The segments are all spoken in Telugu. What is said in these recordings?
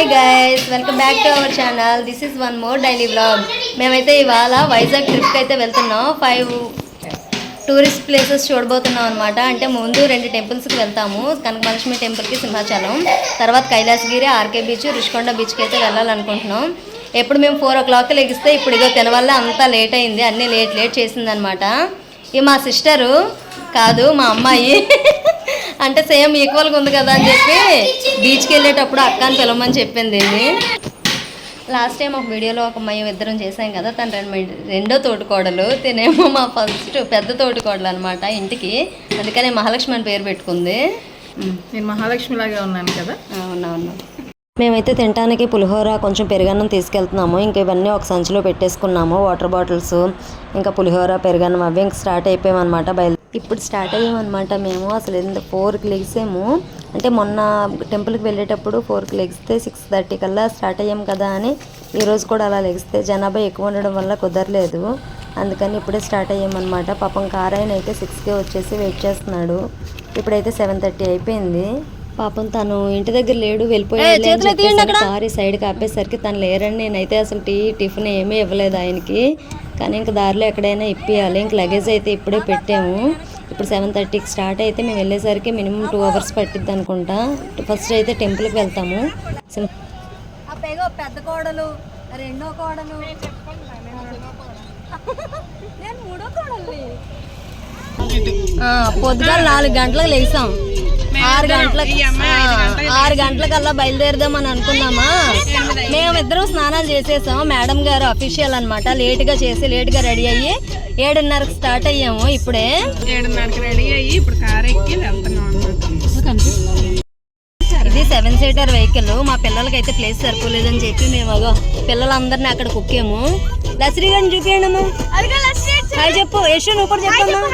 Hi guys, welcome back to our channel. This is one more daily vlog. మేమైతే ఇవాళ వైజాగ్ ట్రిప్కి అయితే వెళ్తున్నాం. 5 టూరిస్ట్ ప్లేసెస్ చూడబోతున్నాం అనమాట. అంటే ముందు 2 టెంపుల్స్కి వెళ్తాము. కనకమహాలక్ష్మి టెంపుల్కి, సింహాచలం, తర్వాత కైలాసగిరి, ఆర్కే బీచ్, రుషికొండ బీచ్కి అయితే వెళ్ళాలనుకుంటున్నాం. ఎప్పుడు మేము 4 o'clock లెగిస్తే ఇప్పుడు ఇదో తినవల్ల అంతా లేట్ అయింది. అన్నీ లేట్ చేసిందనమాట. ఇది మా సిస్టరు కాదు, మా అమ్మాయి. అంటే సేమ్ ఈక్వల్గా ఉంది కదా అని చెప్పి బీచ్కి వెళ్ళేటప్పుడు అక్క అని పిలవమని చెప్పింది. లాస్ట్ టైం ఒక వీడియోలో ఒక మేము ఇద్దరం చేసాం కదా, తను రెండో తోటికోడలు, తినేమో మా ఫస్ట్ పెద్ద తోటికోడలు అనమాట ఇంటికి. అందుకని మహాలక్ష్మి అని పేరు పెట్టుకుంది. నేను మహాలక్ష్మి లాగా ఉన్నాను కదా. అవునవును. మేమైతే తినడానికి పులిహోర, కొంచెం పెరుగన్నం తీసుకెళ్తున్నాము. ఇంక ఇవన్నీ ఒక సంచిలో పెట్టేసుకున్నాము. వాటర్ బాటిల్స్, ఇంకా పులిహోర, పెరుగన్నం అవి ఇంక స్టార్ట్ అయిపోయామన్నమాట. ఇప్పుడు స్టార్ట్ అయ్యామన్నమాట. మేము అసలు 4కి లెగిసాము. అంటే మొన్న టెంపుల్కి వెళ్ళేటప్పుడు 4కి లెగిస్తే 6:30 కల్లా స్టార్ట్ అయ్యాం కదా అని ఈరోజు కూడా అలా లెగిస్తే జనాభా ఎక్కువ ఉండడం వల్ల కుదరలేదు. అందుకని ఇప్పుడే స్టార్ట్ అయ్యామన్నమాట. పాపం కారాయన అయితే 6కే వచ్చేసి వెయిట్ చేస్తున్నాడు. ఇప్పుడైతే 7:30 అయిపోయింది. పాపం తను ఇంటి దగ్గర లేడు, వెళ్ళిపోయాడు. కారు సైడ్కి ఆపేసరికి తను లేరని నేనైతే అసలు టిఫిన్ ఏమీ ఇవ్వలేదు ఆయనకి. కానీ ఇంక దారిలో ఎక్కడైనా ఇప్పియాలి. ఇంక లగేజ్ అయితే ఇప్పుడే పెట్టాము. ఇప్పుడు 7:30కి స్టార్ట్ అయితే మేము వెళ్ళేసరికి మినిమం 2 hours పట్టిద్ది అనుకుంటా. ఫస్ట్ అయితే టెంపుల్కి వెళ్తాము. పెద్ద కోడలు, రెండో కోడలు, పొద్దుగాల 4 గంటలకు లేసాం. 6 గంటలకల్లా బయలుదేరదామని అనుకున్నామా. మేమిద్దరం స్నానాలు చేసేసాం. మేడం గారు అఫీషియల్ అనమాట. లేట్గా చేసి లేట్గా రెడీ అయ్యి 7:30కి స్టార్ట్ అయ్యాము. ఇప్పుడే 7:30కి రెడీ అయ్యి ఇప్పుడు కార్ ఎక్కి వెళ్తున్నాం అన్నమాట. ఇది 7 seater వెహికల్. మా పిల్లలకి అయితే ప్లేస్ సరిపోలేదని చెప్పి మేము పిల్లలందరినీ అక్కడ కుక్కాము. లస్రీ గారిని చూపించడము. హాయ్ చెప్పు యశు, నువ్వు కూడా చెప్పమ్మా.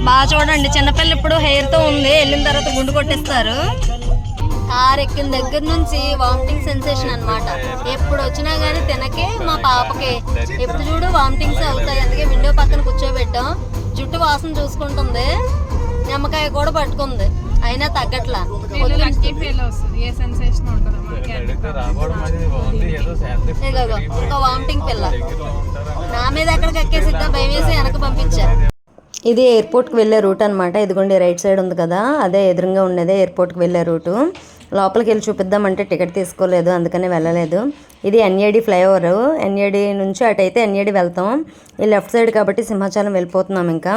బాగా చూడండి, చిన్నపిల్ల ఇప్పుడు హెయిర్ తో ఉంది, వెళ్ళిన తర్వాత గుండు కొట్టేస్తారు. కార్ ఎక్కిన దగ్గర నుంచి వామిటింగ్ సెన్సేషన్ అనమాట. ఎప్పుడు వచ్చినా గానీ తినకే మా పాపకి ఎప్పుడు చూడు వామిటింగ్స్ అవుతాయి. అందుకే విండో పక్కన కూర్చోబెట్టాం. జుట్టు వాసన చూసుకుంటుంది. నిమ్మకాయ కూడా పట్టుకుంది, అయినా తగ్గట్లా. ఒక వామిటింగ్ పిల్ల నా మీద ఎక్కడికి ఎక్కేసిద్దా భయం వేసి వెనక పంపించా. ఇది ఎయిర్పోర్ట్కి వెళ్ళే రూట్ అనమాట. ఇదిగోండి రైట్ సైడ్ ఉంది కదా, అదే ఎదురుగా ఉండేదే ఎయిర్పోర్ట్కి వెళ్ళే రూటు. లోపలికి వెళ్ళి చూపిద్దామంటే టికెట్ తీసుకోలేదు, అందుకనే వెళ్ళలేదు. ఇది ఎన్ఏడి ఫ్లైఓవర్. ఎన్ఏడి నుంచి అటైతే ఎన్ఏడి వెళ్తాం. ఈ లెఫ్ట్ సైడ్ కాబట్టి సింహాచలం వెళ్ళిపోతున్నాం. ఇంకా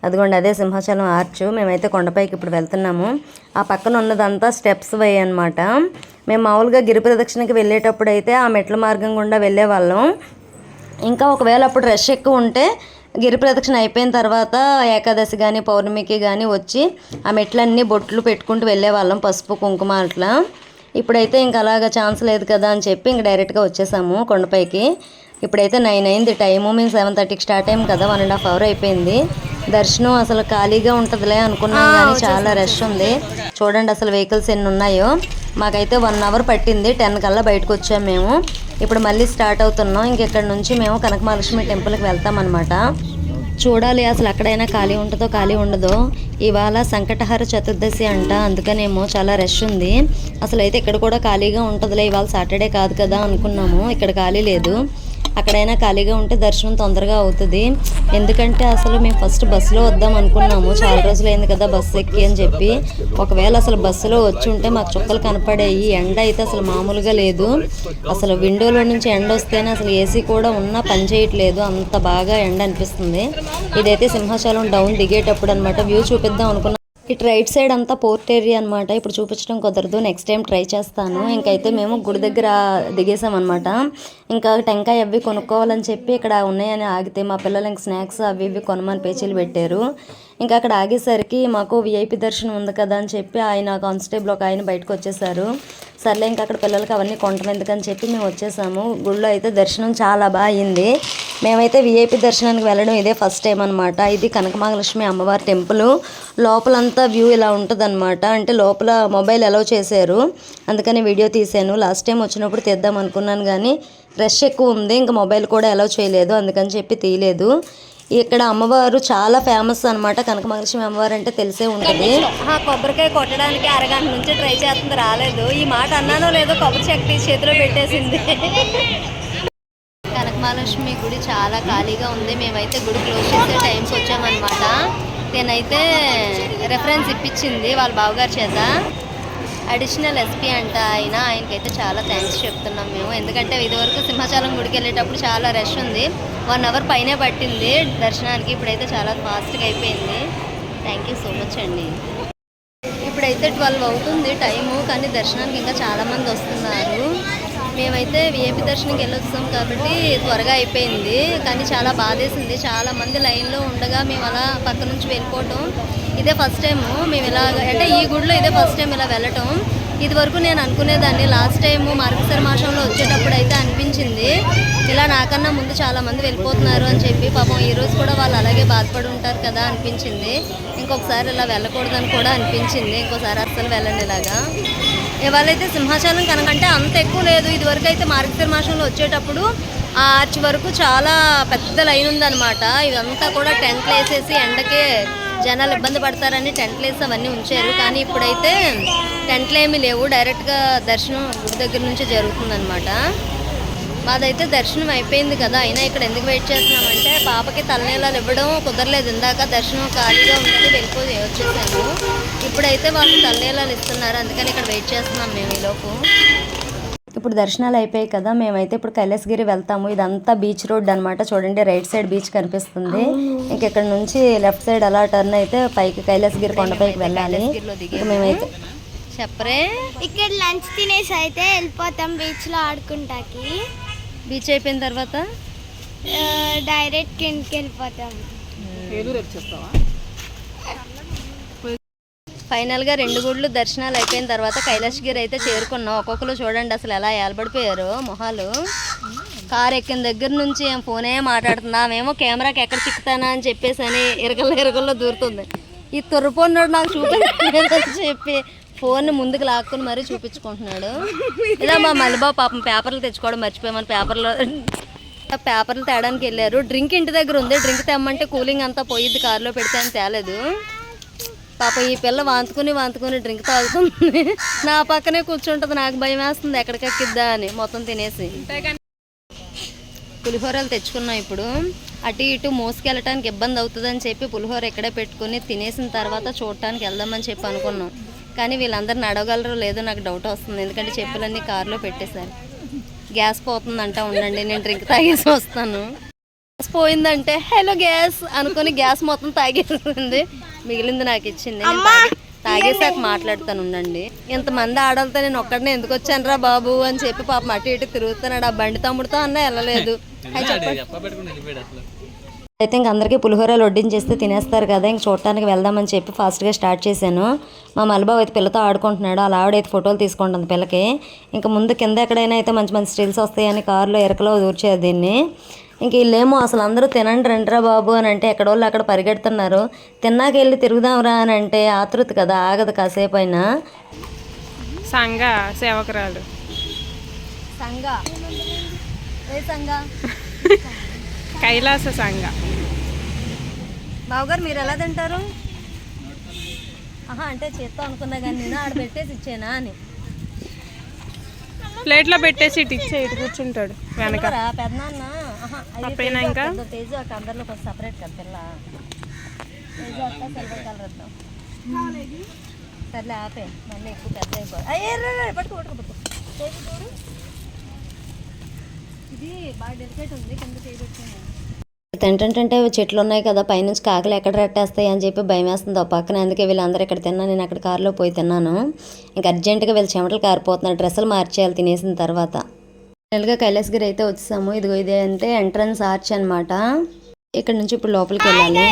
అదిగోండి అదే సింహాచలం ఆర్చ్. మేమైతే కొండపైకి ఇప్పుడు వెళ్తున్నాము. ఆ పక్కన ఉన్నదంతా స్టెప్స్ వే అనమాట. మేము మామూలుగా గిరి ప్రదక్షిణకి వెళ్ళేటప్పుడు అయితే ఆ మెట్ల మార్గం గుండా వెళ్ళే వాళ్ళం. ఇంకా ఒకవేళ అప్పుడు రష్ ఎక్కువ ఉంటే గిరి ప్రదక్షిణ అయిపోయిన తర్వాత ఏకాదశి కానీ పౌర్ణమికి కానీ వచ్చి ఆ మెట్లన్నీ బొట్లు పెట్టుకుంటూ వెళ్ళే వాళ్ళం, పసుపు కుంకుమ అట్లా. ఇప్పుడైతే ఇంకా అలాగా ఛాన్స్ లేదు కదా అని చెప్పి ఇంక డైరెక్ట్గా వచ్చేసాము కొండపైకి. ఇప్పుడైతే 9 అయింది టైము. మేము 7:30కి స్టార్ట్ అయ్యాము కదా, 1.5 hour అయిపోయింది. దర్శనం అసలు ఖాళీగా ఉంటుందిలే అనుకున్నాం కానీ చాలా రష్ ఉంది. చూడండి అసలు వెహికల్స్ ఎన్ని ఉన్నాయో. మాకైతే 1 hour పట్టింది. 10 కల్లా బయటకు వచ్చాము మేము. ఇప్పుడు మళ్ళీ స్టార్ట్ అవుతున్నాం. ఇంకెక్కడ నుంచి మేము కనకమహాలక్ష్మి టెంపుల్కి వెళ్తామన్నమాట. చూడాలి అసలు అక్కడైనా ఖాళీ ఉంటుందో ఖాళీ ఉండదో. ఇవాళ సంకటహర చతుర్దశి అంట, అందుకనేమో చాలా రష్ ఉంది. అసలు అయితే ఇక్కడ కూడా ఖాళీగా ఉంటుందిలే, ఇవాళ సాటర్డే కాదు కదా అనుకున్నాము. ఇక్కడ ఖాళీ లేదు. అక్కడైనా ఖాళీగా ఉంటే దర్శనం తొందరగా అవుతుంది. ఎందుకంటే అసలు మేము ఫస్ట్ బస్సులో వద్దాం అనుకున్నాము. చాలా రోజులైంది కదా బస్సు ఎక్కి అని చెప్పి. ఒకవేళ అసలు బస్సులో వచ్చి ఉంటే మాకు చుక్కలు కనపడేవి. ఎండ అయితే అసలు మామూలుగా లేదు. అసలు విండోలో నుంచి ఎండ వస్తేనే అసలు ఏసీ కూడా ఉన్నా పని చేయట్లేదు, అంత బాగా ఎండ అనిపిస్తుంది. ఇదైతే సింహాచలం డౌన్ దిగేటప్పుడు అనమాట. వ్యూ చూపిద్దాం అనుకున్నాం. ఇటు రైట్ సైడ్ అంతా పోర్ట్ ఏరియా అనమాట. ఇప్పుడు చూపించడం కుదరదు, నెక్స్ట్ టైం ట్రై చేస్తాను. ఇంకైతే మేము గుడి దగ్గర దిగేసామన్నమాట. ఇంకా టెంకాయ అవి కొనుక్కోవాలని చెప్పి ఇక్కడ ఉన్నాయని ఆగితే మా పిల్లలు ఇంక స్నాక్స్ అవి ఇవి కొనమని పేచీలు పెట్టారు. ఇంకా అక్కడ ఆగేసరికి మాకు విఐపి దర్శనం ఉంది కదా అని చెప్పి ఆయన కానిస్టేబుల్ ఒక ఆయన బయటకు వచ్చేసారు. సర్లే ఇంకా అక్కడ పిల్లలకి అవన్నీ కొంటాం ఎందుకని చెప్పి మేము వచ్చేసాము. గుళ్ళో అయితే దర్శనం చాలా బాగా అయింది. మేమైతే విఐపి దర్శనానికి వెళ్ళడం ఇదే ఫస్ట్ టైం అనమాట. ఇది కనకమహాలక్ష్మి అమ్మవారి టెంపుల్. లోపలంతా వ్యూ ఇలా ఉంటుంది అనమాట. అంటే లోపల మొబైల్ అలౌ చేశారు, అందుకని వీడియో తీసాను. లాస్ట్ టైం వచ్చినప్పుడు తీద్దాం అనుకున్నాను కానీ రష్ ఎక్కువ ఉంది, ఇంకా మొబైల్ కూడా అలౌ చేయలేదు, అందుకని చెప్పి తీయలేదు. ఇక్కడ అమ్మవారు చాలా ఫేమస్ అనమాట. కనకమహాలక్ష్మి అమ్మవారు అంటే తెలిసే ఉంటుంది. కొబ్బరికాయ కొట్టడానికి అరగంట నుంచి ట్రై చేస్తుంది, రాలేదు. ఈ మాట అన్నానో లేదో కొబ్బరి చెక్క చేతిలో పెట్టేసింది. కనకమహాలక్ష్మి గుడి చాలా ఖాళీగా ఉంది. మేమైతే గుడి క్లోజ్ చేసే టైంకి వచ్చామన్నమాట. నేనైతే రెఫరెన్స్ ఇప్పించింది వాళ్ళ బావగారి చేత. అడిషనల్ ఎస్పీ అంట ఆయనకైతే చాలా థ్యాంక్స్ చెప్తున్నాం మేము. ఎందుకంటే ఇదివరకు సింహాచలం గుడికి వెళ్ళేటప్పుడు చాలా రష్ ఉంది, 1 అవర్ పైనే పట్టింది దర్శనానికి. ఇప్పుడైతే చాలా ఫాస్ట్గా అయిపోయింది. థ్యాంక్ యూ సో మచ్ అండి. ఇప్పుడైతే 12 అవుతుంది టైము, కానీ దర్శనానికి ఇంకా చాలామంది వస్తున్నారు. మేమైతే విఐపి దర్శనంకి వెళ్ళొచ్చాం కాబట్టి త్వరగా అయిపోయింది, కానీ చాలా బాధేసింది. చాలామంది లైన్లో ఉండగా మేము అలా పక్క నుంచి వెళ్ళిపోవటం ఇదే ఫస్ట్ టైము. మేము ఇలాగ అంటే ఈ గుడిలో ఇదే ఫస్ట్ టైం ఇలా వెళ్ళటం. ఇది వరకు నేను అనుకునేదాన్ని, లాస్ట్ టైము మార్గశిర మాసంలో వచ్చేటప్పుడు అయితే అనిపించింది ఇలా నాకన్నా ముందు చాలామంది వెళ్ళిపోతున్నారు అని చెప్పి. పాపం ఈరోజు కూడా వాళ్ళు అలాగే బాధపడి ఉంటారు కదా అనిపించింది. ఇంకొకసారి ఇలా వెళ్ళకూడదని కూడా అనిపించింది. ఇంకోసారి అస్సలు వెళ్ళండి ఇలాగా. ఇవాళైతే సింహాచలం కనుకంటే అంత ఎక్కువ లేదు. ఇదివరకు అయితే మార్గశిర మాసంలో వచ్చేటప్పుడు ఆ ఆర్చ్ వరకు చాలా పెద్ద లైన్ ఉందన్నమాట. ఇదంతా కూడా టెంట్లు వేసేసి ఎండకే జనాలు ఇబ్బంది పడతారని టెంట్లు వేసి అవన్నీ ఉంచారు. కానీ ఇప్పుడైతే టెంట్లు ఏమీ లేవు, డైరెక్ట్గా దర్శనం గుడి దగ్గర నుంచి జరుగుతుందన్నమాట. మాదైతే దర్శనం అయిపోయింది కదా, అయినా ఇక్కడ ఎందుకు వెయిట్ చేస్తున్నామంటే పాపకి తలనీలాలు ఇవ్వడం కుదరలేదు. ఇందాక దర్శనం ఖాళీగా ఉందని వెళ్ళిపోయి వచ్చేసాము. ఇప్పుడైతే వాళ్ళు తలనీలాలు ఇస్తున్నారు, అందుకని ఇక్కడ వెయిట్ చేస్తున్నాం మేము ఈలోపు. ఇప్పుడు దర్శనాలు అయిపోయాయి కదా, మేమైతే ఇప్పుడు కైలాసగిరి వెళ్తాము. ఇదంతా బీచ్ రోడ్ అనమాట. చూడండి, రైట్ సైడ్ బీచ్ కనిపిస్తుంది. ఇక్కడ నుంచి లెఫ్ట్ సైడ్ అలా టర్న్ అయితే పైకి కైలాసగిరి కొండపైకి వెళ్ళాలి. మేమైతే చెప్పరే ఇక్కడ లంచ్ తినేసి అయితే వెళ్ళిపోతాం బీచ్లో ఆడుకుంటాకి. బీచ్ అయిపోయిన తర్వాత డైరెక్ట్ ఇంటికి వెళ్ళిపోతాం. ఫైనల్గా 2 గుళ్ళు దర్శనాలు అయిపోయిన తర్వాత కైలాసగిరి అయితే చేరుకున్నాం. ఒక్కొక్కరు చూడండి అసలు ఎలా ఏలబడిపోయారు మొహాలు. కారు ఎక్కిన దగ్గర నుంచి ఫోనే మాట్లాడుతున్నా, మేము కెమెరాకి ఎక్కడ చిక్కుతానా అని చెప్పేసి అని ఇరగల్లో దూరుతుంది. ఈ తొర్రపోన్నాడు నాకు చూపించలేదని చెప్పి ఫోన్ని ముందుకు లాక్కుని మరీ చూపించుకుంటున్నాడు. ఇలా మా మల్లిబాబు పాపం పేపర్లు తెచ్చుకోవడం మర్చిపోయామని పేపర్లు తేడానికి వెళ్ళారు. డ్రింక్ ఇంటి దగ్గర ఉంది, డ్రింక్ తెమ్మంటే కూలింగ్ అంతా పోయిద్ది కారులో పెడితే అని తేలేదు. పాపం ఈ పిల్ల వాంతుకుని డ్రింక్ తాగుతుంది. నా పక్కనే కూర్చుంటుంది, నాకు భయం వేస్తుంది ఎక్కడికి ఎక్కిద్దా అని మొత్తం తినేసి. పులిహోరలు తెచ్చుకున్నాం. ఇప్పుడు అటు ఇటు మోసుకెళ్ళటానికి ఇబ్బంది అవుతుందని చెప్పి పులిహోర ఇక్కడే పెట్టుకుని తినేసిన తర్వాత చూడటానికి వెళ్దామని చెప్పి అనుకున్నాం. కానీ వీళ్ళందరూ నడవగలరో లేదో నాకు డౌట్ వస్తుంది, ఎందుకంటే చెప్పులన్నీ కారులో పెట్టేశారు. గ్యాస్ పోతుందంట, ఉండండి నేను డ్రింక్ తాగేసి వస్తాను. గ్యాస్ పోయిందంటే హలో గ్యాస్ అనుకుని గ్యాస్ మొత్తం తాగేసింది, మిగిలింది నాకు ఇచ్చింది. తాగేసాక మాట్లాడుతాను, ఉండండి. ఇంతమంది ఆడలతో నేను ఒక్కడనే ఎందుకు వచ్చాను రా బాబు అని చెప్పి పాపం అటు ఇటు తిరుగుతున్నాడు. ఆ బండి తమ్ముడితో అన్న వెళ్ళలేదు. అయితే ఇంక అందరికీ పులిహోరలు వడ్డించేస్తే తినేస్తారు కదా, ఇంక చూడటానికి వెళ్దామని చెప్పి ఫాస్ట్గా స్టార్ట్ చేశాను. మా మల్లిబాబు అయితే పిల్లతో ఆడుకుంటున్నాడు, అలా ఆవిడైతే ఫోటోలు తీసుకుంటుంది పిల్లకి. ఇంకా ముందు కింద ఎక్కడైనా అయితే మంచి మంచి స్టిల్స్ వస్తాయని కారులో ఎరకలో దూర్చేది దీన్ని. ఇంక వీళ్ళేమో అసలు అందరూ తినండి రండిరా బాబు అని అంటే ఎక్కడోళ్ళు అక్కడ పరిగెడుతున్నారు. తిన్నాక వెళ్ళి తిరుగుదాంరా అని అంటే ఆతృత కదా, ఆగదు కాసేపు అయినా. సంఘ సేవకురాలు కైలాస సంఘ. బావగారు మీరు ఎలా తింటారు? అంటే చేత్తో అనుకున్నా కానీ నేను ఆడ పెట్టేసి ఇచ్చేనా అని. ప్లేట్లో పెట్టేసి ఇటు ఇచ్చే, ఇటు కూర్చుంటాడు వెనక. పెద్దనాన్న అప్పైనా ఇంకా తేజు అక్క అందరిలో కొంచెం సపరేట్ కదా పిల్ల. తేజు అక్క సిల్వర్ కలర్ వద్దాం. సర్లే ఆపే, మళ్ళీ ఎక్కువ పెద్ద అయిపోయి పట్టుకో తేజు చూడు, ఇది బాగా డెలికేట్ ఉంది, కింద చేయబెట్టాను. తింటుంటే చెట్లు ఉన్నాయి కదా, పైనుంచి కాకలు ఎక్కడ రెట్టేస్తాయి అని చెప్పి భయం వేస్తుంది ఒక పక్కన. అందుకే వీళ్ళందరూ ఇక్కడ తిన్నాను, నేను అక్కడ కారులో పోయి తిన్నాను. ఇంకా అర్జెంటుగా వీళ్ళు చెమటలు కారిపోతున్నారు, డ్రెస్సులు మార్చేయాలి తినేసిన తర్వాత. ఫైనల్గా కైలాసగిరి అయితే వచ్చేసాము. ఇదిగో ఇదే అంటే ఎంట్రన్స్ ఆర్చ్ అనమాట. ఇక్కడ నుంచి ఇప్పుడు లోపలికి వెళ్ళాలి.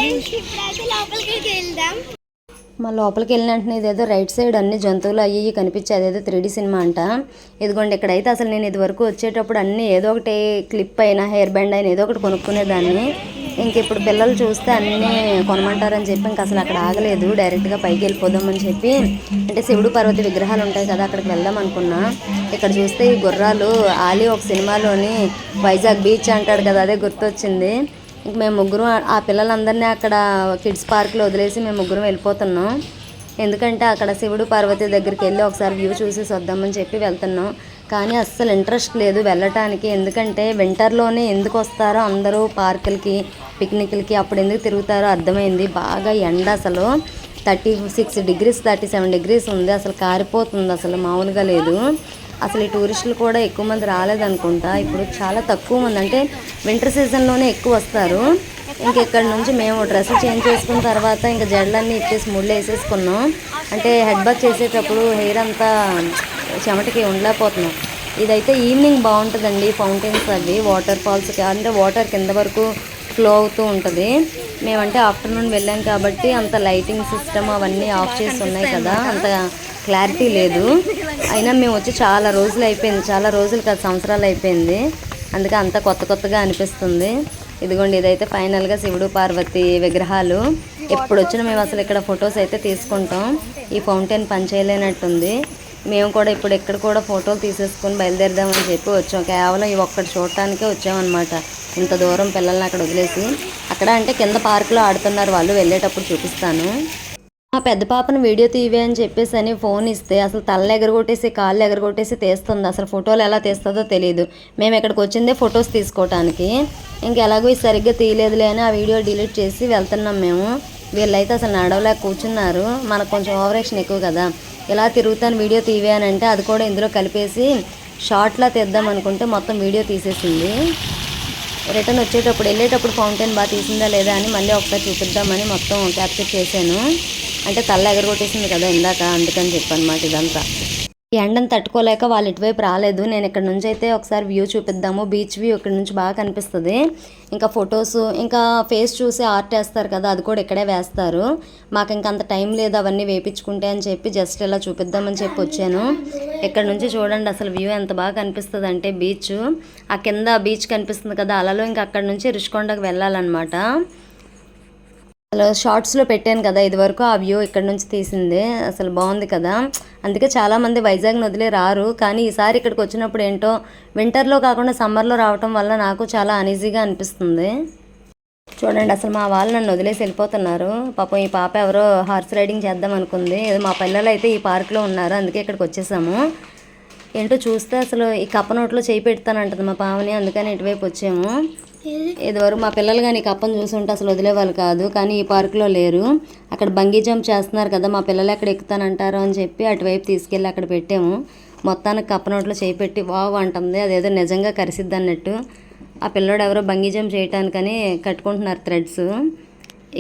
మా లోపలికి వెళ్ళిన వెంటనే ఇదేదో రైట్ సైడ్ అన్ని జంతువులు అయ్యి కనిపించాయి, అదేదో 3D సినిమా అంట. ఇదిగోండి ఇక్కడైతే అసలు నేను ఇదివరకు వచ్చేటప్పుడు అన్నీ ఏదో ఒకటి క్లిప్ అయినా హెయిర్ బ్యాండ్ అయినా ఏదో ఒకటి కొనుక్కునేదాన్ని. ఇంక ఇప్పుడు పిల్లలు చూస్తే అన్నీ కొనమంటారని చెప్పి ఇంక అసలు అక్కడ ఆగలేదు, డైరెక్ట్గా పైకి వెళ్ళిపోదామని చెప్పి. అంటే శివుడు పార్వతి విగ్రహాలు ఉంటాయి కదా, అక్కడికి వెళ్దాం అనుకున్నా. ఇక్కడ చూస్తే ఈ గుర్రాలు ఆలి ఒక సినిమాలోని వైజాగ్ బీచ్ అంటాడు కదా, అదే గుర్తొచ్చింది. ఇంక మేము ముగ్గురం ఆ పిల్లలందరినీ అక్కడ కిడ్స్ పార్క్లో వదిలేసి మేము ముగ్గురం వెళ్ళిపోతున్నాం. ఎందుకంటే అక్కడ శివుడు పార్వతి దగ్గరికి వెళ్ళి ఒకసారి వ్యూ చూసేసి వద్దామని చెప్పి వెళ్తున్నాం. కానీ అస్సలు ఇంట్రెస్ట్ లేదు వెళ్ళటానికి. ఎందుకంటే వింటర్లోనే ఎందుకు వస్తారో అందరూ పార్కులకి, పిక్నిక్లకి, అప్పుడు ఎందుకు తిరుగుతారో అర్థమైంది. బాగా ఎండ అసలు 36 డిగ్రీస్ 37 డిగ్రీస్ ఉంది. అసలు కారిపోతుంది, అసలు మామూలుగా లేదు. అసలు ఈ టూరిస్టులు కూడా ఎక్కువ మంది రాలేదనుకుంటా. ఇప్పుడు చాలా తక్కువ మంది, అంటే వింటర్ సీజన్లోనే ఎక్కువ వస్తారు. ఇంక ఇక్కడ నుంచి మేము డ్రెస్ చేంజ్ చేసుకున్న తర్వాత ఇంకా జడలన్నీ ఇచ్చేసి ముళ్ళు వేసేసుకున్నాం. అంటే హెడ్ బాత్ చేసేటప్పుడు హెయిర్ అంతా చెమటకి ఉండలేకపోతున్నాం. ఇదైతే ఈవినింగ్ బాగుంటుందండి. ఫౌంటైన్స్ అవి వాటర్ ఫాల్స్, అంటే వాటర్ కింద వరకు ఫ్లో అవుతూ ఉంటుంది. మేమంటే ఆఫ్టర్నూన్ వెళ్ళాం కాబట్టి అంత లైటింగ్ సిస్టమ్ అవన్నీ ఆఫ్ చేసి ఉన్నాయి కదా, అంత క్లారిటీ లేదు. అయినా మేము వచ్చి చాలా రోజులు అయిపోయింది, చాలా రోజులు కాదు సంవత్సరాలు అయిపోయింది. అందుకే అంతా కొత్తగా అనిపిస్తుంది. ఇదిగోండి, ఇదైతే ఫైనల్గా శివుడు పార్వతి విగ్రహాలు. ఎప్పుడు వచ్చినా మేము అసలు ఇక్కడ ఫొటోస్ అయితే తీసుకుంటాం. ఈ ఫౌంటైన్ పనిచేయలేనట్టుంది. మేము కూడా ఇప్పుడు ఇక్కడ కూడా ఫోటోలు తీసేసుకొని బయలుదేరదామని చెప్పి వచ్చాం. కేవలం ఈ ఒక్కటి చూడటానికే వచ్చామన్నమాట. ఇంత దూరం పిల్లల్ని అక్కడ వదిలేసి. అక్కడ అంటే కింద పార్కులో ఆడుతున్నారు వాళ్ళు, వెళ్ళేటప్పుడు చూపిస్తాను. మా పెద్ద పాపను వీడియో తీవే అని చెప్పేసి అని ఫోన్ ఇస్తే అసలు తల్ల ఎగరగొట్టేసి కాళ్ళు ఎగరగొట్టేసి తీస్తుంది. అసలు ఫోటోలు ఎలా తీస్తుందో తెలియదు. మేము ఇక్కడికి వచ్చిందే ఫొటోస్ తీసుకోవటానికి. ఇంకెలాగో ఇది సరిగ్గా తీయలేదులే అని ఆ వీడియో డిలీట్ చేసి వెళ్తున్నాం మేము. వీళ్ళైతే అసలు నడవలేక కూర్చున్నారు. మనకు కొంచెం ఓవరాక్షన్ ఎక్కువ కదా. ఇలా తిరుగుతాను వీడియో తీవే అని అంటే అది కూడా ఇందులో కలిపేసి షార్ట్లా తీద్దాం అనుకుంటే మొత్తం వీడియో తీసేసింది. రిటర్న్ వచ్చేటప్పుడు వెళ్ళేటప్పుడు ఫౌంటైన్ బాగా తీసిందా లేదా అని మళ్ళీ ఒకసారి చూపిద్దామని మొత్తం క్యాప్చర్ చేశాను. అంటే తల్ల ఎగరగొట్టేసింది కదా ఇందాక, అందుకని చెప్పనమాట ఇదంతా. ఈ ఎండను తట్టుకోలేక వాళ్ళు ఇటువైపు రాలేదు. నేను ఇక్కడ నుంచి అయితే ఒకసారి వ్యూ చూపిద్దాము, బీచ్ వ్యూ ఇక్కడ నుంచి బాగా కనిపిస్తుంది. ఇంకా ఫొటోస్, ఇంకా ఫేస్ చూసి ఆర్ట్ వేస్తారు కదా, అది కూడా ఇక్కడే వేస్తారు. మాకు ఇంకా అంత టైం లేదు అవన్నీ వేయించుకుంటే అని చెప్పి జస్ట్ ఇలా చూపిద్దామని చెప్పి వచ్చాను. ఇక్కడ నుంచి చూడండి అసలు వ్యూ ఎంత బాగా కనిపిస్తుంది అంటే బీచ్, ఆ కింద బీచ్ కనిపిస్తుంది కదా అలలో. ఇంకా అక్కడ నుంచి రుషికొండకు వెళ్ళాలన్నమాట. అసలు షార్ట్స్లో పెట్టాను కదా ఇదివరకు, ఆ వ్యూ ఇక్కడ నుంచి తీసింది. అసలు బాగుంది కదా. అందుకే చాలామంది వైజాగ్ని వదిలే రారు. కానీ ఈసారి ఇక్కడికి వచ్చినప్పుడు ఏంటో వింటర్లో కాకుండా సమ్మర్లో రావటం వల్ల నాకు చాలా అనీజీగా అనిపిస్తుంది. చూడండి అసలు మా వాళ్ళు నన్ను వదిలేసి వెళ్ళిపోతున్నారు. పాపం ఈ పాప ఎవరో హార్స్ రైడింగ్ చేద్దాం అనుకుంది. మా పిల్లలు అయితే ఈ పార్క్లో ఉన్నారు, అందుకే ఇక్కడికి వచ్చేసాము. ఏంటో చూస్తే అసలు ఈ కప్ప నోట్లో చేయి పెడతానంటది మా పావని, అందుకని ఇటువైపు వచ్చాము. ఇదివరకు మా పిల్లలు కానీ కప్పను చూసుంటే అసలు వదిలేవాళ్ళు కాదు, కానీ ఈ పార్కులో లేరు. అక్కడ బంగీ జంప్ చేస్తున్నారు కదా, మా పిల్లలు ఎక్కడ ఎక్కుతానంటారు అని చెప్పి అటువైపు తీసుకెళ్ళి అక్కడ పెట్టాము. మొత్తానికి కప్ప నోట్లో చేయి పెట్టి వావ్ అంటుంది. అదేదో నిజంగా కరిసిద్ది అన్నట్టు. ఆ పిల్లోడు ఎవరో బంగీ జంప్ చేయటానికని కట్టుకుంటున్నారు థ్రెడ్స్.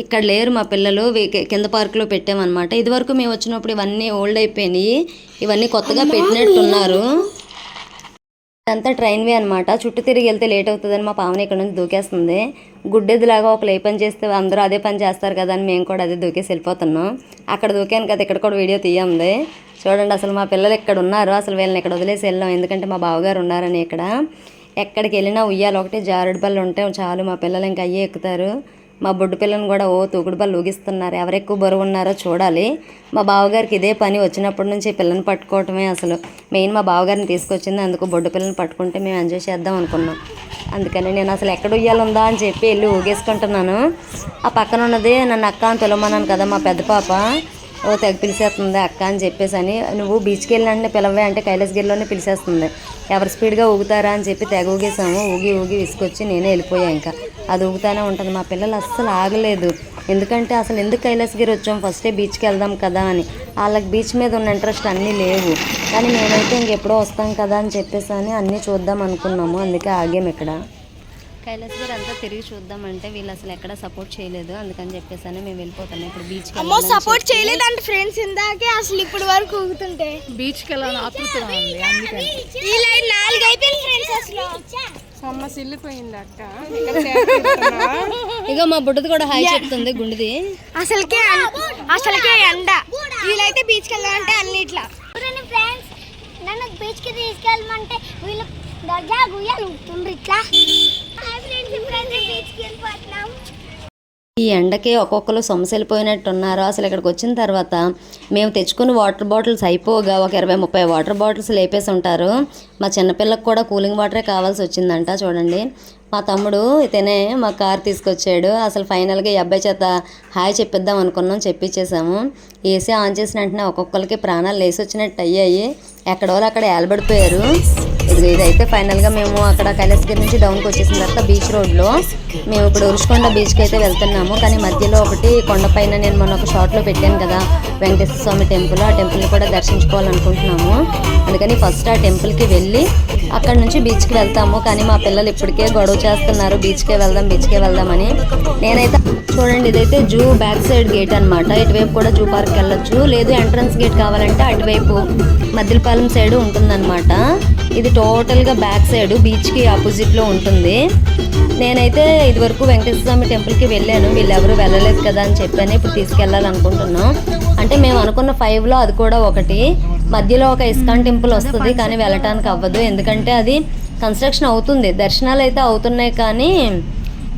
ఇక్కడ లేరు మా పిల్లలు, కింద పార్కులో పెట్టామన్నమాట. ఇదివరకు మేము వచ్చినప్పుడు ఇవన్నీ ఓల్డ్ అయిపోయినాయి, ఇవన్నీ కొత్తగా పెట్టినట్టున్నారు. ఇదంతా ట్రైన్ వే అనమాట. చుట్టూ తిరిగి వెళ్తే లేట్ అవుతుందని మా పావని ఇక్కడ నుంచి దూకేస్తుంది. గుడ్డెదిలాగా ఒక ఏ పని చేస్తే అందరూ అదే పని చేస్తారు కదా అని మేము కూడా అదే దూకేసి వెళ్ళిపోతున్నాం. అక్కడ దూకాను కదా, ఇక్కడ కూడా వీడియో తీయంది. చూడండి అసలు మా పిల్లలు ఇక్కడ ఉన్నారు. అసలు వీళ్ళని ఇక్కడ వదిలేసి వెళ్ళాం, ఎందుకంటే మా బావగారు ఉన్నారని. ఇక్కడ ఎక్కడికి వెళ్ళినా ఉయ్యాలి ఒకటి, జారుడు బళ్ళు ఉంటే చాలు, మా పిల్లలు ఇంకా అయ్యే ఎక్కుతారు. మా బొడ్డు పిల్లని కూడా తూగుడు బళ్ళు ఊగిస్తున్నారు. ఎవరు ఎక్కువ బరువు ఉన్నారో చూడాలి. మా బావగారికి ఇదే పని, వచ్చినప్పటి నుంచి పిల్లని పట్టుకోవటమే అసలు మెయిన్. మా బావగారిని తీసుకొచ్చింది, అందుకు బొడ్డు పిల్లని పట్టుకుంటే మేము ఎంజాయ్ చేద్దాం అనుకున్నాం. అందుకని నేను అసలు ఎక్కడ ఉయ్యాలుందా అని చెప్పి వెళ్ళి ఊగేసుకుంటున్నాను. ఆ పక్కన ఉన్నది నన్ను అక్క అని పిలవమన్నాను కదా మా పెద్ద పాప, తెగ పిలిచేస్తుంది అక్క అని చెప్పేసి అని. నువ్వు బీచ్కి వెళ్ళినంటే పిలవే అంటే కైలాసగిరిలోనే పిలిచేస్తుంది. ఎవరు స్పీడ్గా ఊగుతారా అని చెప్పి తెగ ఊగేసాము. ఊగి విసుకొచ్చి నేనే వెళ్ళిపోయా. ఇంకా అది ఊగుతానే ఉంటుంది. మా పిల్లలు అస్సలు ఆగలేదు. ఎందుకంటే అసలు ఎందుకు కైలాసగిరి వచ్చాం, ఫస్టే బీచ్కి వెళ్దాం కదా అని. వాళ్ళకి బీచ్ మీద ఉన్న ఇంట్రెస్ట్ అన్నీ లేవు. కానీ మేమైతే ఇంకెప్పుడో వస్తాం కదా అని చెప్పేసి అని అన్నీ చూద్దాం అనుకున్నాము. అందుకే ఆగాము ఇక్కడ. కైలాసగిరి అంతా తిరిగి చూద్దామంటే వీళ్ళు అసలు ఎక్కడ సపోర్ట్ చేయలేదు, అందుకని చెప్పేసి మేము వెళ్ళిపోతాను ఇప్పుడు బీచ్కి. అమ్మో సపోర్ట్ చేయలేదంటే ఫ్రెండ్స్ ఇందాకే అసలు ఇప్పుడు వరకు ఊగుతుంటే బీచ్కి వెళ్ళాలని ఆతృతగా ఉంది, అందుకని. ఈ లైన్ 4 అయిపోయింది ఫ్రెండ్స్. అసలు అమ్మ సిల్లిపోయింది అక్క. ఇక మా బుడ్డది కూడా హాయ్ చెప్తుంది గుండెది. అసలుకే ఎండ. వీళ్ళైతే బీచ్కి వెళ్ళాలంటే అన్ని ఇట్లా. ఫ్రెండ్స్ నన్ను బీచ్కి తీసుకెళ్ళమంటే వీళ్ళు దగ్గర గుయ్యాలు ఇట్లా. బీచ్కి వెళ్ళిపోతున్నాం. ఈ ఎండకి ఒక్కొక్కరు సొమసెలిపోయినట్టున్నారు. అసలు ఇక్కడికి వచ్చిన తర్వాత మేము తెచ్చుకున్న వాటర్ బాటిల్స్ అయిపోగా ఒక 20-30 వాటర్ బాటిల్స్ లేపేసి ఉంటారు. మా చిన్నపిల్లకి కూడా కూలింగ్ వాటరే కావాల్సి వచ్చిందంట. చూడండి మా తమ్ముడు ఇతనే మా కార్ తీసుకొచ్చాడు. అసలు ఫైనల్గా ఈ అబ్బాయి చేత హాయ్ చెప్పిద్దాం అనుకున్నాం, చెప్పించేసాము. ఏసీ ఆన్ చేసిన వెంటనే ఒక్కొక్కరికి ప్రాణాలు లేసి వచ్చినట్టు అయ్యాయి. ఎక్కడ వాళ్ళు అక్కడ ఏలబడిపోయారు. ఇదైతే ఫైనల్గా మేము అక్కడ కైలాసగిరి నుంచి డౌన్కి వచ్చేసిన తర్వాత బీచ్ రోడ్లో మేము ఇప్పుడు ఉరుషుకొండ బీచ్కి అయితే వెళ్తున్నాము. కానీ మధ్యలో ఒకటి కొండపైన నేను మొన్న ఒక షార్ట్లో పెట్టాను కదా వెంకటేశ్వర స్వామి టెంపుల్, ఆ టెంపుల్ని కూడా దర్శించుకోవాలనుకుంటున్నాము. అందుకని ఫస్ట్ ఆ టెంపుల్కి వెళ్ళి అక్కడ నుంచి బీచ్కి వెళ్తాము. కానీ మా పిల్లలు ఇప్పటికే గొడవ చేస్తున్నారు, బీచ్కే వెళ్దామని. నేనైతే చూడండి, ఇదైతే జూ బ్యాక్ సైడ్ గేట్ అనమాట. ఇటువైపు కూడా జూ పార్క్కి వెళ్ళొచ్చు, లేదు ఎంట్రన్స్ గేట్ కావాలంటే అటువైపు మద్దిలపాలెం సైడ్ ఉంటుందన్నమాట. ఇది టోటల్గా బ్యాక్ సైడ్ బీచ్కి ఆపోజిట్లో ఉంటుంది. నేనైతే ఇదివరకు వెంకటేశ్వర స్వామి టెంపుల్కి వెళ్ళాను, వీళ్ళెవరూ వెళ్ళలేదు కదా అని చెప్పాను. ఇప్పుడు తీసుకెళ్ళాలనుకుంటున్నాం. అంటే మేము అనుకున్న 5లో అది కూడా ఒకటి. మధ్యలో ఒక ఇస్కాన్ టెంపుల్ వస్తుంది, కానీ వెళ్ళటానికి అవ్వదు, ఎందుకంటే అది కన్స్ట్రక్షన్ అవుతుంది. దర్శనాలు అయితే అవుతున్నాయి, కానీ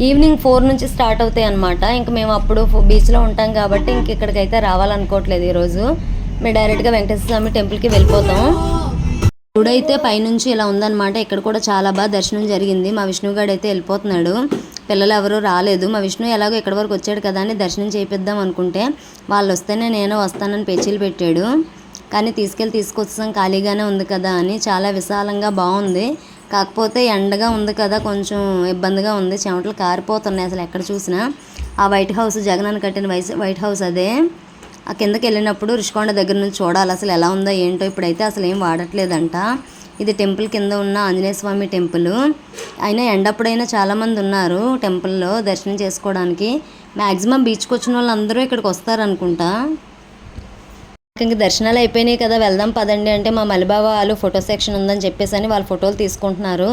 ఈవినింగ్ 4 నుంచి స్టార్ట్ అవుతాయి అన్నమాట. ఇంక మేము అప్పుడు బీచ్లో ఉంటాం కాబట్టి ఇంక ఇక్కడికైతే రావాలనుకోవట్లేదు. ఈరోజు మేము డైరెక్ట్గా వెంకటేశ్వర స్వామి టెంపుల్కి వెళ్ళిపోతాం. గుడైతే పైనుంచి ఇలా ఉందన్నమాట. ఇక్కడ కూడా చాలా బాగా దర్శనం జరిగింది. మా విష్ణుగాడు అయితే వెళ్ళిపోతున్నాడు, పిల్లలు ఎవరు రాలేదు. మా విష్ణు ఎలాగో ఇక్కడి వరకు వచ్చాడు కదా అని దర్శనం చేయిద్దాం అనుకుంటే వాళ్ళు వస్తేనే నేను వస్తానని పేచీలు పెట్టాడు. కానీ తీసుకొచ్చాం, ఖాళీగానే ఉంది కదా అని. చాలా విశాలంగా బాగుంది, కాకపోతే ఎండగా ఉంది కదా, కొంచెం ఇబ్బందిగా ఉంది, చెమటలు కారిపోతున్నాయి అసలు ఎక్కడ చూసినా. ఆ వైట్ హౌస్, జగనన్న కట్టిన వైట్ హౌస్ అదే. ఆ కిందకి వెళ్ళినప్పుడు రుషికొండ దగ్గర నుంచి చూడాలి అసలు ఎలా ఉందో ఏంటో. ఇప్పుడైతే అసలు ఏం వాడట్లేదంట. ఇది టెంపుల్ కింద ఉన్న ఆంజనేయ స్వామి టెంపుల్. అయినా ఎండప్పుడైనా చాలామంది ఉన్నారు టెంపుల్లో దర్శనం చేసుకోవడానికి. మ్యాక్సిమం బీచ్కి వచ్చిన వాళ్ళు అందరూ ఇక్కడికి వస్తారనుకుంటా. ఇంక దర్శనాలు అయిపోయినాయి కదా, వెళ్దాం పదండి అంటే మా మలిబావ వాళ్ళు ఫోటో సెక్షన్ ఉందని చెప్పేసి అని వాళ్ళు ఫోటోలు తీసుకుంటున్నారు.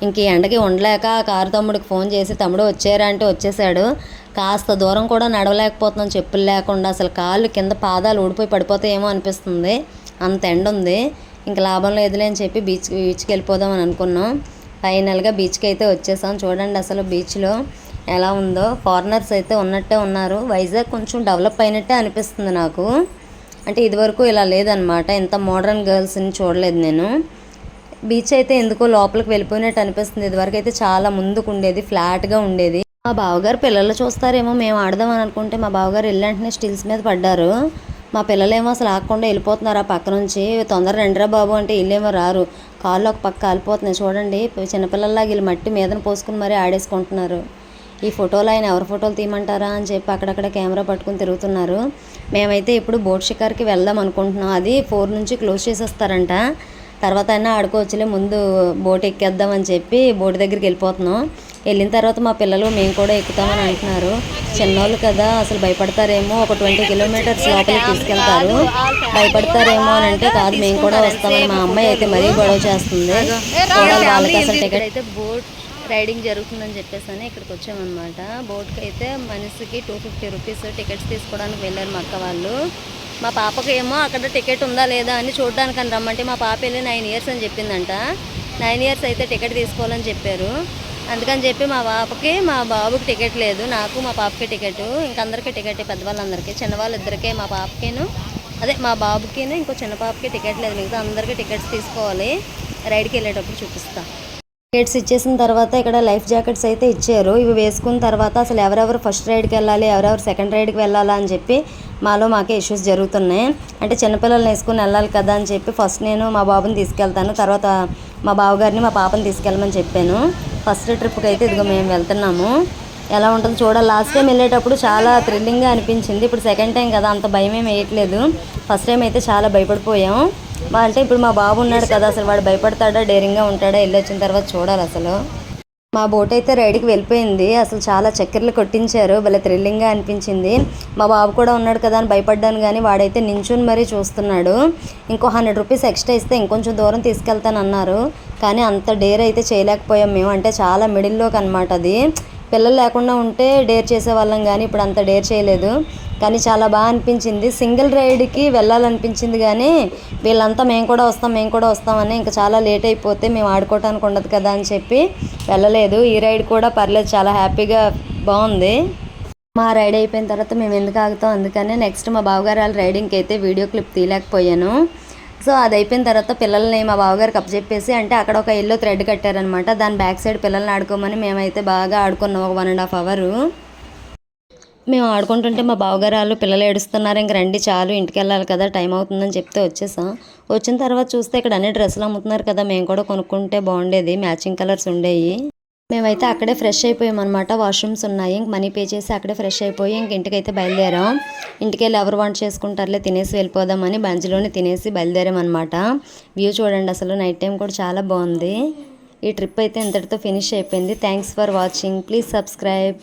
ఇంక ఎండకి ఉండలేక కారు తమ్ముడికి ఫోన్ చేసి, తమ్ముడు వచ్చారా అంటే వచ్చేసాడు. కాస్త దూరం కూడా నడవలేకపోతున్నాం చెప్పులు లేకుండా. అసలు కాళ్ళు కింద పాదాలు ఊడిపోయి పడిపోతాయేమో అనిపిస్తుంది, అంత ఎండ ఉంది. ఇంక లాభం లేదులే అని చెప్పి బీచ్కి వెళ్ళిపోదాం అని అనుకున్నాం. ఫైనల్గా బీచ్కి అయితే వచ్చేసాం. చూడండి అసలు బీచ్లో ఎలా ఉందో. ఫారినర్స్ అయితే ఉన్నట్టే ఉన్నారు. వైజాగ్ కొంచెం డెవలప్ అయినట్టే అనిపిస్తుంది నాకు. అంటే ఇదివరకు ఇలా లేదనమాట, ఇంత మోడర్న్ గర్ల్స్ని చూడలేదు నేను. బీచ్ అయితే ఎందుకో లోపలికి వెళ్ళిపోయినట్టు అనిపిస్తుంది. ఇదివరకు అయితే చాలా ముందుకు ఉండేది, ఫ్లాట్గా ఉండేది. మా బావగారు పిల్లలు చూస్తారేమో మేము ఆడదామని అనుకుంటే మా బావగారు వెళ్ళంటనే స్టిల్స్ మీద పడ్డారు. మా పిల్లలేమో అసలు ఆగకుండా వెళ్ళిపోతున్నారు ఆ పక్క నుంచి. తొందర రండిరా బాబు అంటే వీళ్ళేమో రారు, కాళ్ళు ఒక పక్క కాలిపోతున్నాయి. చూడండి చిన్నపిల్లల్లాగా వీళ్ళు మట్టి మీదన పోసుకుని మరీ ఆడేసుకుంటున్నారు. ఈ ఫోటోలు ఆయన ఎవరి ఫోటోలు తీయమంటారా అని చెప్పి అక్కడక్కడ కెమెరా పట్టుకుని తిరుగుతున్నారు. మేమైతే ఇప్పుడు బోట్ షికార్కి వెళ్దాం అనుకుంటున్నాం. అది 4 నుంచి క్లోజ్ చేసేస్తారంట. తర్వాత అయినా ఆడుకోవచ్చులే, ముందు బోట్ ఎక్కేద్దామని చెప్పి బోట్ దగ్గరికి వెళ్ళిపోతున్నాం. వెళ్ళిన తర్వాత మా పిల్లలు మేము కూడా ఎక్కుతామని అంటున్నారు. చిన్నోళ్ళు కదా అసలు భయపడతారేమో, ఒక 20 కిలోమీటర్స్ లోపలికి తీసుకెళ్తారు, భయపడతారేమో అని అంటే కాదు మేము కూడా వస్తామని. మా అమ్మాయి అయితే మరీ గొడవ చేస్తుంది. చూడాలి వాళ్ళకి అసలు టికెట్ అయితే బోట్ రైడింగ్ జరుగుతుందని చెప్పేసి అని ఇక్కడికి వచ్చామన్నమాట. బోట్కి అయితే మనిషికి 250 రూపీస్ టికెట్స్ తీసుకోవడానికి వెళ్ళారు మా అక్క వాళ్ళు. మా పాపకి ఏమో అక్కడ టికెట్ ఉందా లేదా అని చూడడానికి అని రమ్మంటే మా పాప వెళ్ళి 9 ఇయర్స్ అని చెప్పిందంట. 9 ఇయర్స్ అయితే టికెట్ తీసుకోవాలని చెప్పారు. అందుకని చెప్పి మా పాపకి మా బాబుకి టికెట్ లేదు, నాకు మా పాపకి టికెట్, ఇంకందరికీ టికెట్, పెద్దవాళ్ళందరికీ. చిన్నవాళ్ళిద్దరికే, మా పాపకిను అదే మా బాబుకిను ఇంకో చిన్న పాపకి టికెట్ లేదు, మిగతా అందరికీ టికెట్స్ తీసుకోవాలి. రైడ్కి వెళ్ళేటప్పుడు చూపిస్తా. టికెట్స్ ఇచ్చేసిన తర్వాత ఇక్కడ లైఫ్ జాకెట్స్ అయితే ఇచ్చారు. ఇవి వేసుకున్న తర్వాత అసలు ఎవరెవరు ఫస్ట్ రైడ్కి వెళ్ళాలి, ఎవరెవరు సెకండ్ రైడ్కి వెళ్ళాలా అని చెప్పి మాకే ఇష్యూస్ జరుగుతున్నాయి. అంటే చిన్నపిల్లల్ని వేసుకుని వెళ్ళాలి కదా అని చెప్పి ఫస్ట్ నేను మా బాబుని తీసుకెళ్తాను, తర్వాత మా బావగారిని మా పాపని తీసుకెళ్ళమని చెప్పాను. ఫస్ట్ ట్రిప్కి అయితే ఇదిగో మేము వెళ్తున్నాము. ఎలా ఉంటుందో చూడాలి. లాస్ట్ టైం వెళ్ళేటప్పుడు చాలా థ్రిల్లింగ్గా అనిపించింది. ఇప్పుడు సెకండ్ టైం కదా అంత భయం ఏం వేయట్లేదు. ఫస్ట్ టైం అయితే చాలా భయపడిపోయాం. అంటే ఇప్పుడు మా బాబు ఉన్నాడు కదా, అసలు వాడు భయపడతాడా, డేరింగ్గా ఉంటాడా, వెళ్ళి వచ్చిన తర్వాత చూడాలి. అసలు మా బోట్ అయితే రైడ్కి వెళ్ళిపోయింది. అసలు చాలా చక్కెరలు కొట్టించారు, భలే థ్రిల్లింగ్గా అనిపించింది. మా బాబు కూడా ఉన్నాడు కదా అని భయపడ్డాను, కానీ వాడైతే నించుని మరీ చూస్తున్నాడు. ఇంకో 100 రూపీస్ ఎక్స్ట్రా ఇస్తే ఇంకొంచెం దూరం తీసుకెళ్తానన్నారు, కానీ అంత డేర్ అయితే చేయలేకపోయాం మేము. అంటే చాలా మిడిల్లోకి అనమాట అది. పిల్లలు లేకుండా ఉంటే డేర్ చేసేవాళ్ళం, కానీ ఇప్పుడు అంత డేర్ చేయలేదు. కానీ చాలా బాగా అనిపించింది. సింగిల్ రైడ్కి వెళ్ళాలనిపించింది, కానీ వీళ్ళంతా మేము కూడా వస్తామని ఇంకా చాలా లేట్ అయిపోతే మేము ఆడుకోవటానికి ఉండదు కదా అని చెప్పి వెళ్ళలేదు. ఈ రైడ్ కూడా పర్లేదు, చాలా హ్యాపీగా బాగుంది. మా రైడ్ అయిపోయిన తర్వాత మేము ఎందుకు ఆగుతాం, అందుకనే నెక్స్ట్ మా బావగారు వాళ్ళ రైడింగ్కి అయితే వీడియో క్లిప్ తీయలేకపోయాను. సో అది అయిపోయిన తర్వాత పిల్లల్ని మా బావగారికి అప్పచెప్పేసి, అంటే అక్కడ ఒక ఎల్లో థ్రెడ్ కట్టారనమాట, దాని బ్యాక్ సైడ్ పిల్లల్ని ఆడుకోమని మేమైతే బాగా ఆడుకున్నాం ఒక 1.5 అవర్. మేము ఆడుకుంటుంటే మా బావగారు వాళ్ళు పిల్లలు ఏడుస్తున్నారు, ఇంక రండి చాలు ఇంటికి వెళ్ళాలి కదా టైం అవుతుందని చెప్తే వచ్చేసాం. వచ్చిన తర్వాత చూస్తే ఇక్కడ అన్ని డ్రెస్సులు అమ్ముతున్నారు కదా, మేము కూడా కొనుక్కుంటే బాగుండేది, మ్యాచింగ్ కలర్స్ ఉండేవి. మేమైతే అక్కడే ఫ్రెష్ అయిపోయామన్నమాట, వాష్రూమ్స్ ఉన్నాయి, ఇంక మనీ పే చేసి అక్కడే ఫ్రెష్ అయిపోయి ఇంక ఇంటికైతే బయలుదేరాం. ఇంటికి వెళ్ళి ఎవరు వంట చేసుకుంటారులే తినేసి వెళ్ళిపోదామని బంజ్లోనే తినేసి బయలుదేరామన్నమాట. వ్యూ చూడండి అసలు నైట్ టైం కూడా చాలా బాగుంది. ఈ ట్రిప్ అయితే ఇంతటితో ఫినిష్ అయిపోయింది. Thanks for watching, please subscribe.